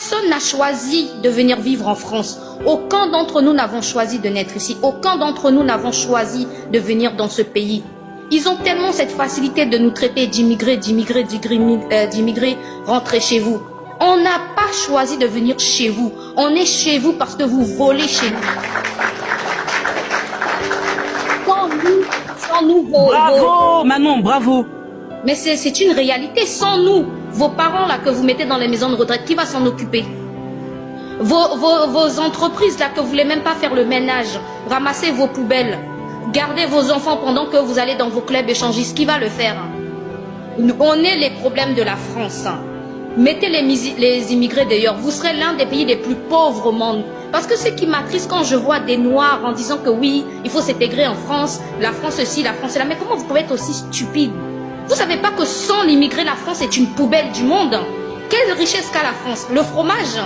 Personne n'a choisi de venir vivre en France. Aucun d'entre nous n'avons choisi de naître ici. Aucun d'entre nous n'avons choisi de venir dans ce pays. Ils ont tellement cette facilité de nous traiter d'immigrés, rentrez chez vous. On n'a pas choisi de venir chez vous. On est chez vous parce que vous volez chez nous. Sans nous, bravo, Manon, bravo. Mais c'est une réalité. Sans nous, vos parents là que vous mettez dans les maisons de retraite, qui va s'en occuper? Vos entreprises là que vous voulez même pas faire le ménage, ramasser vos poubelles, gardez vos enfants pendant que vous allez dans vos clubs échangistes, qui va le faire? On est les problèmes de la France. Mettez les immigrés d'ailleurs, vous serez l'un des pays les plus pauvres au monde. Parce que ce qui m'attriste quand je vois des Noirs en disant que oui, il faut s'intégrer en France, la France ci, la France là, mais comment vous pouvez être aussi stupide? Vous savez pas que sans l'immigré, la France est une poubelle du monde? Quelle richesse qu'a la France? Le fromage,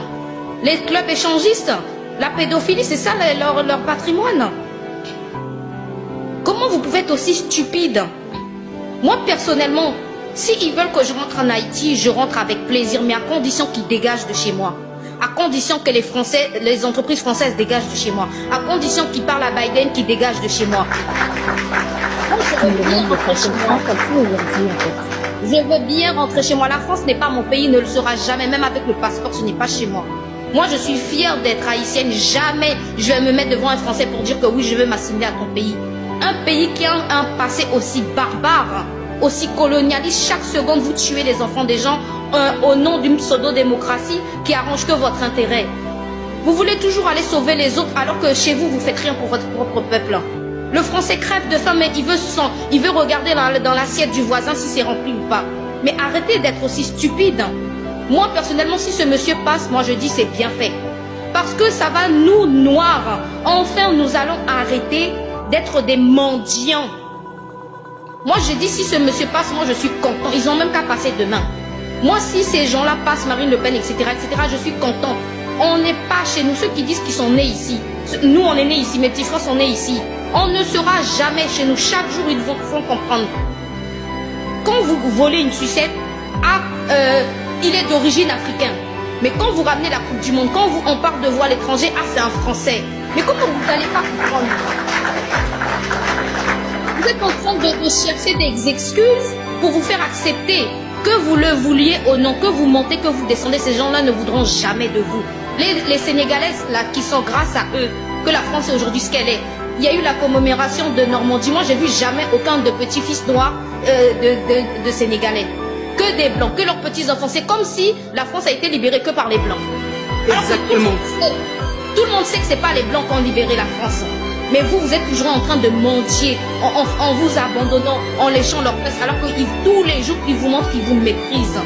les clubs échangistes, la pédophilie, c'est ça leur patrimoine. Comment vous pouvez être aussi stupide? Moi personnellement, s'ils veulent que je rentre en Haïti, je rentre avec plaisir, mais à condition qu'ils dégagent de chez moi. À condition que les entreprises françaises dégagent de chez moi. À condition qu'ils parlent à Biden, qu'ils dégagent de chez moi. Je veux bien rentrer chez moi. La France n'est pas mon pays, ne le sera jamais. Même avec le passeport, ce n'est pas chez moi. Moi, je suis fière d'être haïtienne. Jamais je vais me mettre devant un Français pour dire que oui, je veux m'assimiler à ton pays. Un pays qui a un passé aussi barbare, aussi colonialiste. Chaque seconde, vous tuez les enfants des gens au nom d'une pseudo-démocratie qui arrange que votre intérêt. Vous voulez toujours aller sauver les autres alors que chez vous, vous faites rien pour votre propre peuple. Le Français crève de faim, mais il veut regarder dans l'assiette du voisin si c'est rempli ou pas. Mais arrêtez d'être aussi stupide. Moi, personnellement, si ce monsieur passe, moi je dis c'est bien fait. Parce que ça va nous, Noirs, enfin nous allons arrêter d'être des mendiants. Moi je dis si ce monsieur passe, moi je suis content. Ils ont même qu'à passer demain. Moi si ces gens-là passent, Marine Le Pen, etc., je suis content. On n'est pas chez nous, ceux qui disent qu'ils sont nés ici. Nous on est nés ici, mes petits frères sont nés ici. On ne sera jamais chez nous. Chaque jour, ils font comprendre. Quand vous volez une sucette, il est d'origine africaine. Mais quand vous ramenez la Coupe du Monde, quand on part de voir l'étranger, c'est un Français. Mais comment vous n'allez pas comprendre? Vous êtes en train de chercher des excuses pour vous faire accepter. Que vous le vouliez ou non, que vous montez, que vous descendez, ces gens-là ne voudront jamais de vous. Les Sénégalaises, là, qui sont grâce à eux, que la France est aujourd'hui ce qu'elle est. Il y a eu la commémoration de Normandie. Moi, j'ai vu jamais aucun de petits-fils noirs de Sénégalais. Que des Blancs, que leurs petits-enfants. C'est comme si la France a été libérée que par les Blancs. Exactement. Tout le monde sait que ce n'est pas les Blancs qui ont libéré la France. Mais vous êtes toujours en train de mentir, en vous abandonnant, en léchant leur presse, alors que tous les jours, ils vous montrent qu'ils vous méprisent.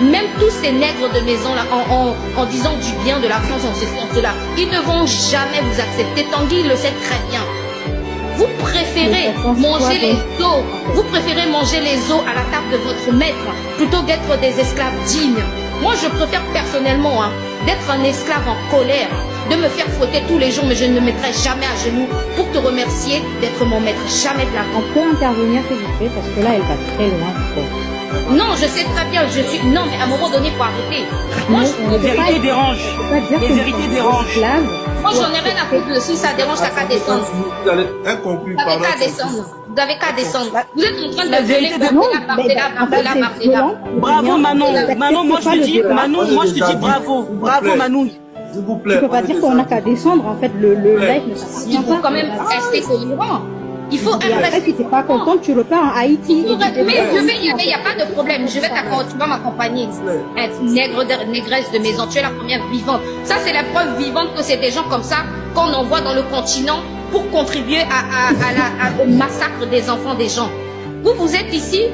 Même tous ces nègres de maison là, en disant du bien de la France, en ceci, en cela, ils ne vont jamais vous accepter. Tanguy le sait très bien. Vous préférez manger les os. Vous préférez manger les os à la table de votre maître plutôt qu'être des esclaves dignes. Moi, je préfère personnellement d'être un esclave en colère, de me faire fouetter tous les jours, mais je ne me mettrai jamais à genoux pour te remercier d'être mon maître. Jamais de la vie. On peut intervenir, s'il vous plaît, parce que là, elle va très loin. Non, je sais très bien, je suis... Non, mais à un moment donné, il faut arrêter. Moi, les vérités dérangent. Les vérités dérangent. Moi, j'en ai rien à foutre. Si ça dérange, t'as qu'à descendre. Vous allez inconclu Vous avez qu'à descendre. Vous avez qu'à descendre. Vous êtes en train de violer Bardella. Bravo, Manon. Manon, moi, je te dis, bravo. Bravo, Manon. S'il vous plaît. Tu peux pas dire qu'on n'a qu'à descendre, en fait, le live ne s'appartient Il faut pas. quand même rester cohérent. Il faut Après, si t'es pas content, tu repars en Haïti. Mais il n'y a pas de problème. Je vais tu vas m'accompagner. Négresse de maison, tu es la première vivante. Ça, c'est la preuve vivante que c'est des gens comme ça qu'on envoie dans le continent pour contribuer au massacre des enfants des gens. Vous êtes ici,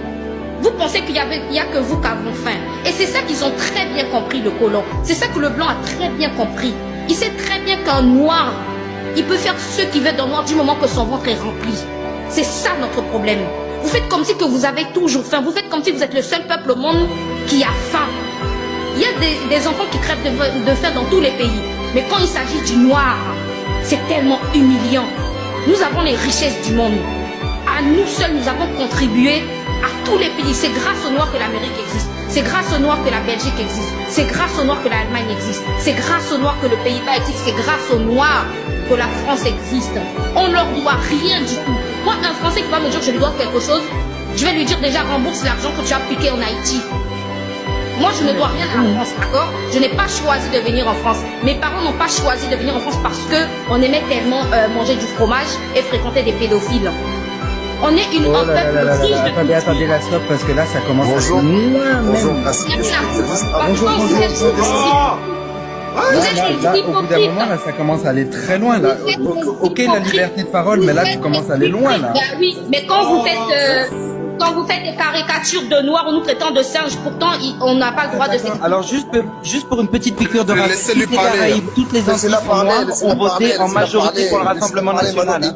vous pensez qu'il y a que vous qui avons faim. Et c'est ça qu'ils ont très bien compris, le colon. C'est ça que le blanc a très bien compris. Il sait très bien qu'un noir, il peut faire ce qu'il veut dans le noir du moment que son ventre est rempli. C'est ça notre problème. Vous faites comme si que vous avez toujours faim. Vous faites comme si vous êtes le seul peuple au monde qui a faim. Il y a des enfants qui crèvent de faim dans tous les pays. Mais quand il s'agit du noir, c'est tellement humiliant. Nous avons les richesses du monde. À nous seuls, nous avons contribué à tous les pays. C'est grâce aux noirs que l'Amérique existe. C'est grâce aux Noirs que la Belgique existe. C'est grâce aux Noirs que l'Allemagne existe. C'est grâce aux Noirs que le Pays-Bas existe. C'est grâce aux Noirs que la France existe. On leur doit rien du tout. Moi, un Français qui va me dire que je lui dois quelque chose, je vais lui dire déjà rembourse l'argent que tu as piqué en Haïti. Moi, je ne dois rien à la France, d'accord? Je n'ai pas choisi de venir en France. Mes parents n'ont pas choisi de venir en France parce que on aimait tellement manger du fromage et fréquenter des pédophiles. On est un peuple riche de culture. Attendez, la stop, parce que là, ça commence Bonjour. à être loin. Bonjour, même. merci. Bonjour. Vous êtes Là, des au bout d'un hypocrites. moment, là, ça commence à aller très loin. Là. Vous êtes des Ok, la hypocrites. liberté de parole, mais là, tu commences à aller loin. Là. Ben oui, mais quand vous faites des caricatures de noirs, on nous traitant de singes, pourtant on n'a pas le droit de s'exprimer. Alors, juste pour une petite piqûre de rappel, Laissez-lui toutes les parler. Caraïbes, toutes les Antilles noirs ont voté en majorité pour le Rassemblement national. Hein.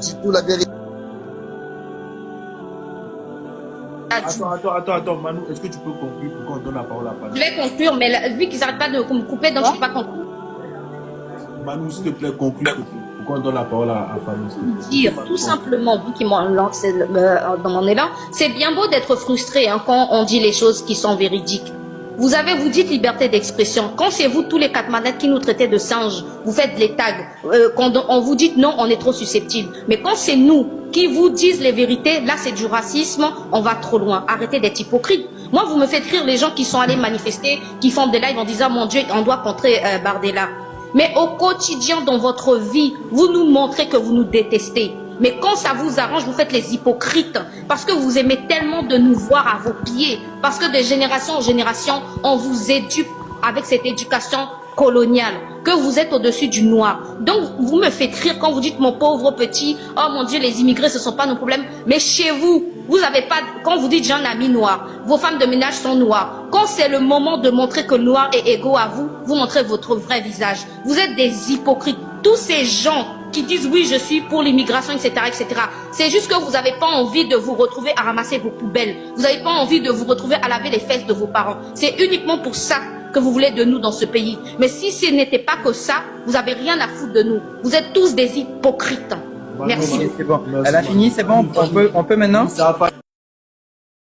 Attends, Manu, est-ce que tu peux conclure pour qu'on donne la parole à Fanny? Je vais conclure, mais vu qu'ils n'arrêtent pas de me couper, donc je ne peux pas conclure. Manu, s'il te plaît, conclue pour qu'on donne la parole à Fanny. Dire tout simplement, vous qui m'ont lancé dans mon élan, c'est bien beau d'être frustré hein, quand on dit les choses qui sont véridiques. Vous dites liberté d'expression. Quand c'est vous, tous les quatre manettes qui nous traitez de singes, vous faites les tags. Quand on vous dit non, on est trop susceptible. Mais quand c'est nous qui vous disent les vérités, là c'est du racisme, on va trop loin. Arrêtez d'être hypocrite. Moi, vous me faites rire les gens qui sont allés manifester, qui font des lives en disant, mon Dieu, on doit contrer Bardella. Mais au quotidien, dans votre vie, vous nous montrez que vous nous détestez. Mais quand ça vous arrange, vous faites les hypocrites. Parce que vous aimez tellement de nous voir à vos pieds. Parce que de génération en génération, on vous éduque avec cette éducation coloniale. Que vous êtes au-dessus du noir. Donc, vous me faites rire quand vous dites, mon pauvre petit, oh mon Dieu, les immigrés, ce ne sont pas nos problèmes. Mais chez vous, vous avez pas, quand vous dites j'ai un ami noir, vos femmes de ménage sont noires. Quand c'est le moment de montrer que le noir est égaux à vous, vous montrez votre vrai visage. Vous êtes des hypocrites. Tous ces gens qui disent oui, je suis pour l'immigration, etc., etc. C'est juste que vous n'avez pas envie de vous retrouver à ramasser vos poubelles. Vous n'avez pas envie de vous retrouver à laver les fesses de vos parents. C'est uniquement pour ça que vous voulez de nous dans ce pays. Mais si ce n'était pas que ça, vous n'avez rien à foutre de nous. Vous êtes tous des hypocrites. Merci. C'est bon. Elle a fini, c'est bon. On peut maintenant.